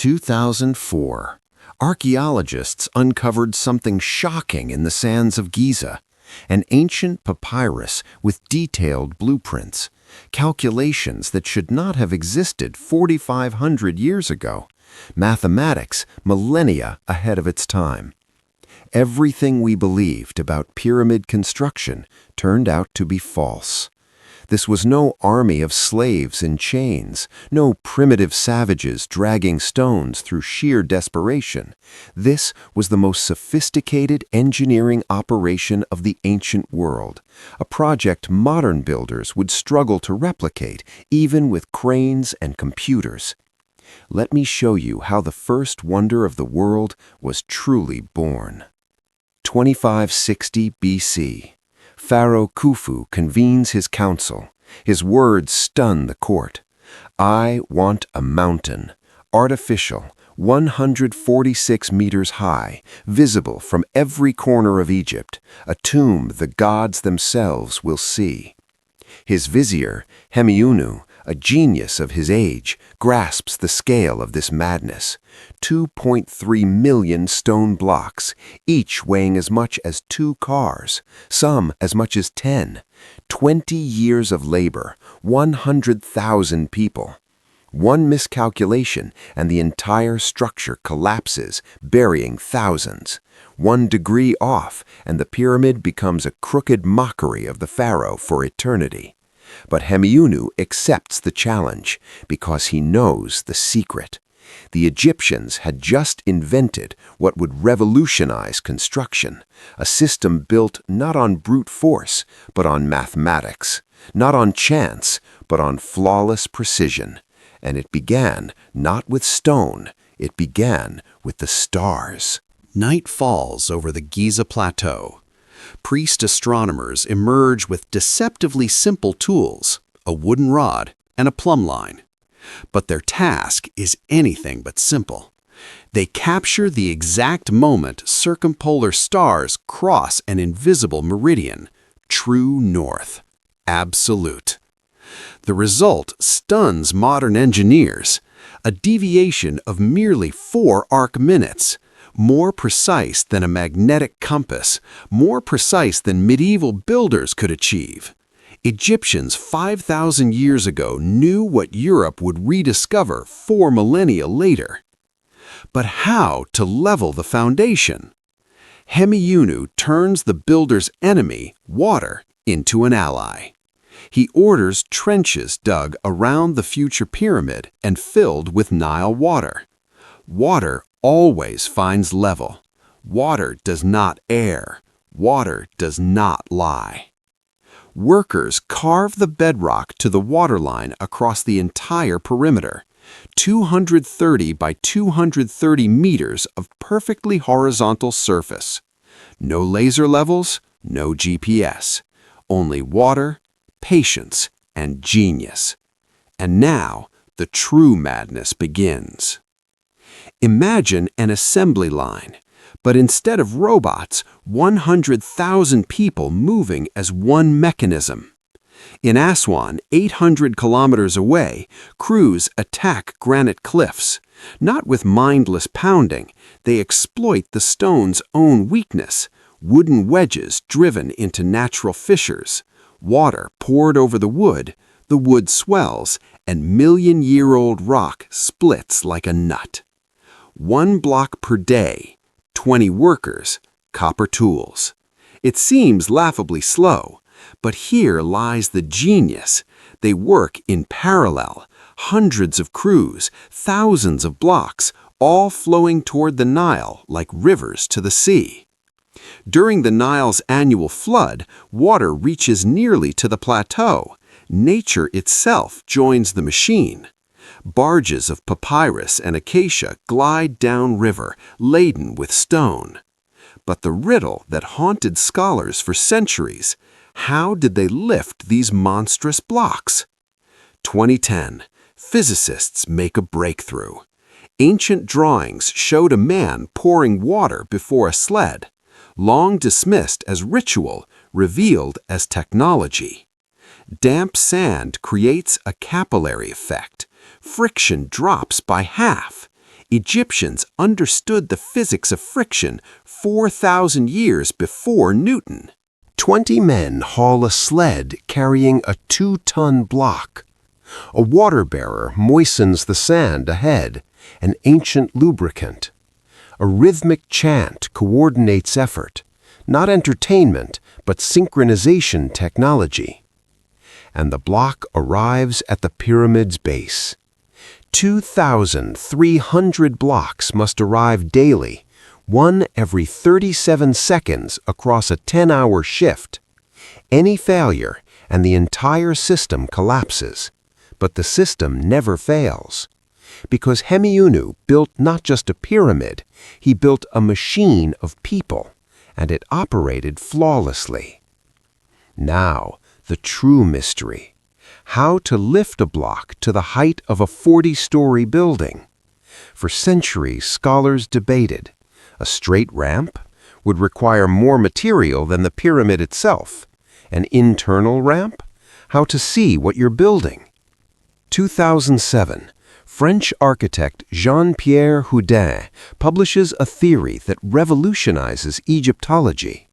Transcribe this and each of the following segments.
2004. Archaeologists uncovered something shocking in the sands of Giza, an ancient papyrus with detailed blueprints, calculations that should not have existed 4,500 years ago, mathematics millennia ahead of its time. Everything we believed about pyramid construction turned out to be false. This was no army of slaves in chains, no primitive savages dragging stones through sheer desperation. This was the most sophisticated engineering operation of the ancient world, a project modern builders would struggle to replicate, even with cranes and computers. Let me show you how the first wonder of the world was truly born. 2560 BC. Pharaoh Khufu convenes his council. His words stun the court. "I want a mountain, artificial, 146 meters high, visible from every corner of Egypt, a tomb the gods themselves will see." His vizier, Hemiunu, a genius of his age, grasps the scale of this madness. 2.3 million stone blocks, each weighing as much as 2 cars, some as much as 10. 20 years of labor, 100,000 people. One miscalculation and the entire structure collapses, burying thousands. 1 degree off, and the pyramid becomes a crooked mockery of the pharaoh for eternity. But Hemiunu accepts the challenge because he knows the secret. The Egyptians had just invented what would revolutionize construction, a system built not on brute force, but on mathematics, not on chance, but on flawless precision. And it began not with stone, it began with the stars. Night falls over the Giza plateau. Priest astronomers emerge with deceptively simple tools, a wooden rod and a plumb line. But their task is anything but simple. They capture the exact moment circumpolar stars cross an invisible meridian, true north, absolute. The result stuns modern engineers, a deviation of merely 4 arc minutes, more precise than a magnetic compass, more precise than medieval builders could achieve. Egyptians 5,000 years ago knew what Europe would rediscover 4 millennia later. But how to level the foundation? Hemiunu turns the builder's enemy, water, into an ally. He orders trenches dug around the future pyramid and filled with Nile water. Water always finds level. Water does not err. Water does not lie. Workers carve the bedrock to the waterline across the entire perimeter, 230 by 230 meters of perfectly horizontal surface. No laser levels, no GPS, only water, patience, and genius. And now, the true madness begins. Imagine an assembly line, but instead of robots, 100,000 people moving as one mechanism. In Aswan, 800 kilometers away, crews attack granite cliffs. Not with mindless pounding, they exploit the stone's own weakness, wooden wedges driven into natural fissures, water poured over the wood swells, and million-year-old rock splits like a nut. 1 block per day, 20 workers, copper tools. It seems laughably slow, but here lies the genius. They work in parallel, hundreds of crews, thousands of blocks, all flowing toward the Nile like rivers to the sea. During the Nile's annual flood, water reaches nearly to the plateau. Nature itself joins the machine. Barges of papyrus and acacia glide downriver, laden with stone. But the riddle that haunted scholars for centuries, how did they lift these monstrous blocks? 2010, physicists make a breakthrough. Ancient drawings showed a man pouring water before a sled, long dismissed as ritual, revealed as technology. Damp sand creates a capillary effect. Friction drops by half. Egyptians understood the physics of friction 4,000 years before Newton. 20 men haul a sled carrying a 2-ton block. A water bearer moistens the sand ahead, an ancient lubricant. A rhythmic chant coordinates effort, not entertainment, but synchronization technology. And the block arrives at the pyramid's base. 2,300 blocks must arrive daily, one every 37 seconds across a 10-hour shift. Any failure, and the entire system collapses. But the system never fails. Because Hemiunu built not just a pyramid, he built a machine of people, and it operated flawlessly. Now, the true mystery. How to lift a block to the height of a 40-story building. For centuries, scholars debated. A straight ramp would require more material than the pyramid itself. An internal ramp? How to see what you're building? 2007, French architect Jean-Pierre Houdin publishes a theory that revolutionizes Egyptology.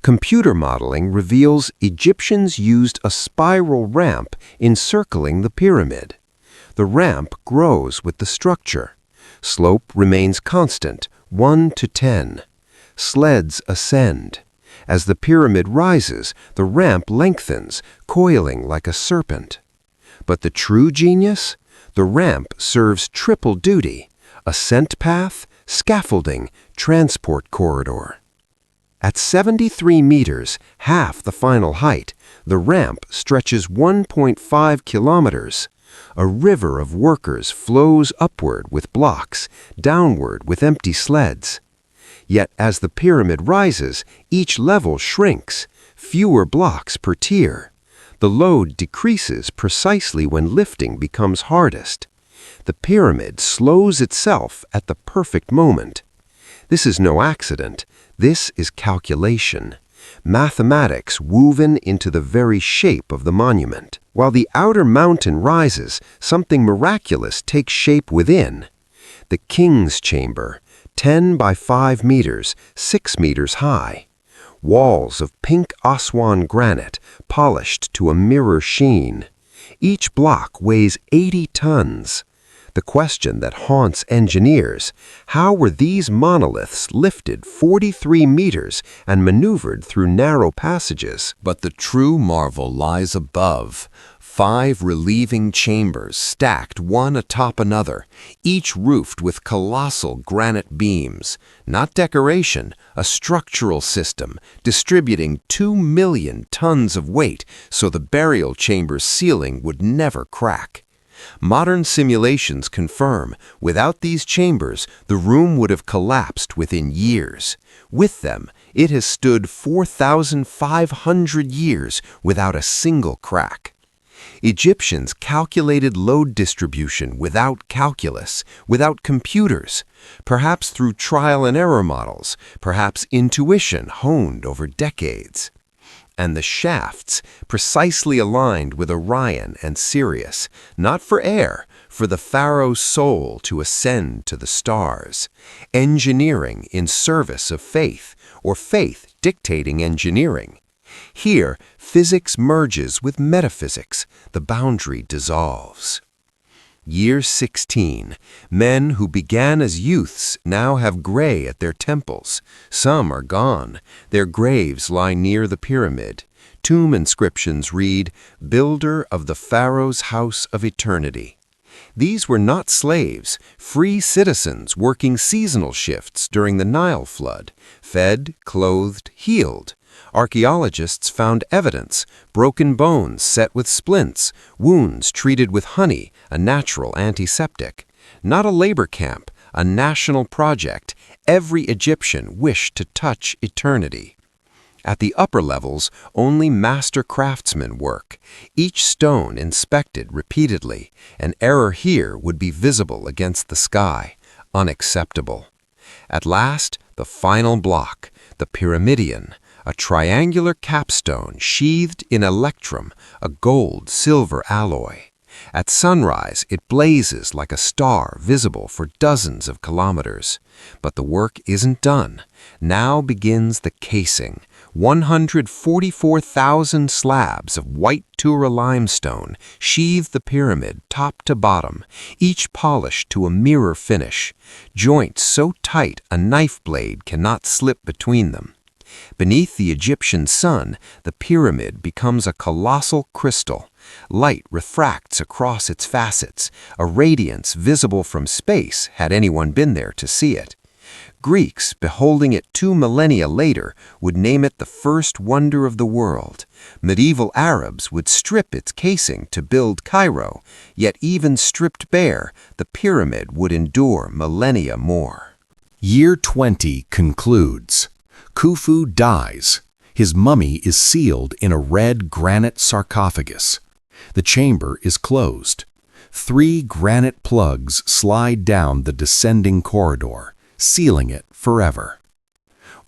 Computer modeling reveals Egyptians used a spiral ramp encircling the pyramid. The ramp grows with the structure. Slope remains constant, 1 to 10. Sleds ascend. As the pyramid rises, the ramp lengthens, coiling like a serpent. But the true genius? The ramp serves triple duty: ascent path, scaffolding, transport corridor. At 73 meters, half the final height, the ramp stretches 1.5 kilometers. A river of workers flows upward with blocks, downward with empty sleds. Yet as the pyramid rises, each level shrinks, fewer blocks per tier. The load decreases precisely when lifting becomes hardest. The pyramid slows itself at the perfect moment. This is no accident. This is calculation. Mathematics woven into the very shape of the monument. While the outer mountain rises, something miraculous takes shape within. The king's chamber, 10 by 5 meters, 6 meters high. Walls of pink Aswan granite, polished to a mirror sheen. Each block weighs 80 tons. The question that haunts engineers: how were these monoliths lifted 43 meters and maneuvered through narrow passages? But the true marvel lies above. 5 relieving chambers stacked one atop another, each roofed with colossal granite beams. Not decoration, a structural system, distributing 2 million tons of weight so the burial chamber's ceiling would never crack. Modern simulations confirm, without these chambers, the room would have collapsed within years. With them, it has stood 4,500 years without a single crack. Egyptians calculated load distribution without calculus, without computers, perhaps through trial and error models, perhaps intuition honed over decades. And the shafts precisely aligned with Orion and Sirius, not for air, for the pharaoh's soul to ascend to the stars. Engineering in service of faith, or faith dictating engineering. Here, physics merges with metaphysics, the boundary dissolves. Year 16. Men who began as youths now have gray at their temples. Some are gone. Their graves lie near the pyramid. Tomb inscriptions read, "Builder of the Pharaoh's House of Eternity." These were not slaves, free citizens working seasonal shifts during the Nile flood, fed, clothed, healed. Archaeologists found evidence: broken bones set with splints, wounds treated with honey, a natural antiseptic. Not a labor camp, a national project. Every Egyptian wished to touch eternity. At the upper levels, only master craftsmen work, each stone inspected repeatedly. An error here would be visible against the sky. Unacceptable. At last, the final block, the pyramidion, a triangular capstone sheathed in electrum, a gold-silver alloy. At sunrise, it blazes like a star visible for dozens of kilometers. But the work isn't done. Now begins the casing. 144,000 slabs of white Tura limestone sheathe the pyramid top to bottom, each polished to a mirror finish, joints so tight a knife blade cannot slip between them. Beneath the Egyptian sun, the pyramid becomes a colossal crystal. Light refracts across its facets, a radiance visible from space had anyone been there to see it. Greeks, beholding it 2 millennia later, would name it the first wonder of the world. Medieval Arabs would strip its casing to build Cairo, yet even stripped bare, the pyramid would endure millennia more. Year 20 concludes. Khufu dies. His mummy is sealed in a red granite sarcophagus. The chamber is closed. 3 granite plugs slide down the descending corridor, sealing it forever.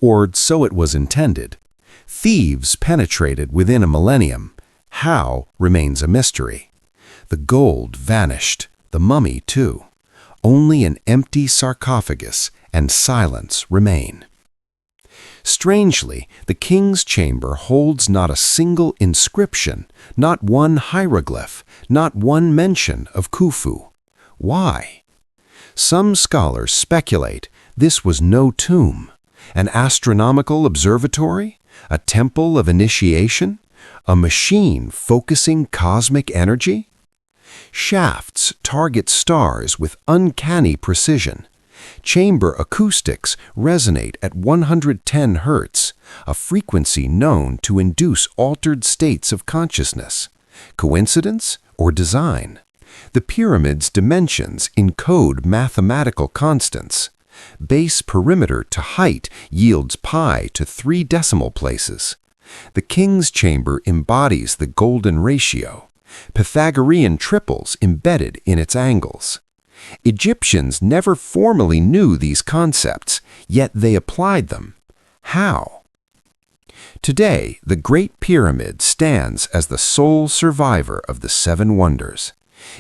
Or so it was intended. Thieves penetrated within a millennium. How remains a mystery. The gold vanished, the mummy too. Only an empty sarcophagus and silence remain. Strangely, the king's chamber holds not a single inscription, not one hieroglyph, not one mention of Khufu. Why? Some scholars speculate this was no tomb, an astronomical observatory, a temple of initiation, a machine focusing cosmic energy. Shafts target stars with uncanny precision. Chamber acoustics resonate at 110 Hz, a frequency known to induce altered states of consciousness. Coincidence or design? The pyramid's dimensions encode mathematical constants. Base perimeter to height yields pi to 3 decimal places. The king's chamber embodies the golden ratio. Pythagorean triples embedded in its angles. Egyptians never formally knew these concepts, yet they applied them. How? Today, the Great Pyramid stands as the sole survivor of the 7 wonders.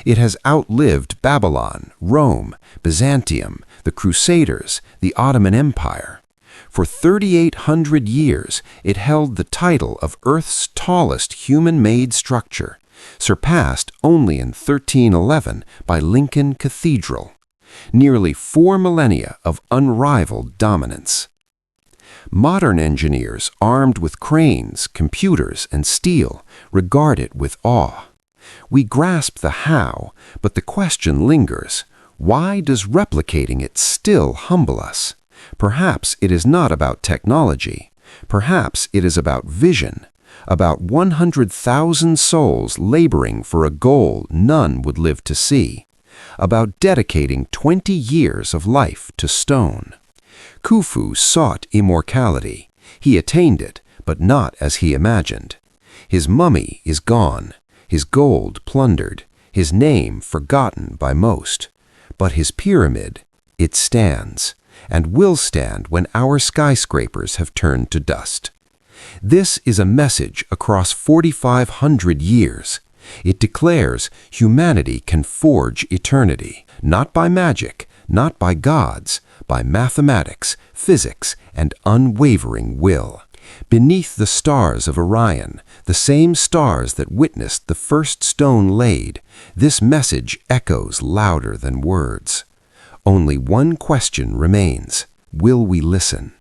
It has outlived Babylon, Rome, Byzantium, the Crusaders, the Ottoman Empire. For 3,800 years, it held the title of Earth's tallest human-made structure, surpassed only in 1311 by Lincoln Cathedral. Nearly 4 millennia of unrivaled dominance. Modern engineers, armed with cranes, computers, and steel, regard it with awe. We grasp the how, but the question lingers. Why does replicating it still humble us? Perhaps it is not about technology. Perhaps it is about vision. About 100,000 souls laboring for a goal none would live to see. About dedicating 20 years of life to stone. Khufu sought immortality. He attained it, but not as he imagined. His mummy is gone, his gold plundered, his name forgotten by most. But his pyramid, it stands, and will stand when our skyscrapers have turned to dust. This is a message across 4,500 years. It declares humanity can forge eternity, not by magic, not by gods, by mathematics, physics, and unwavering will. Beneath the stars of Orion, the same stars that witnessed the first stone laid, this message echoes louder than words. Only one question remains. Will we listen?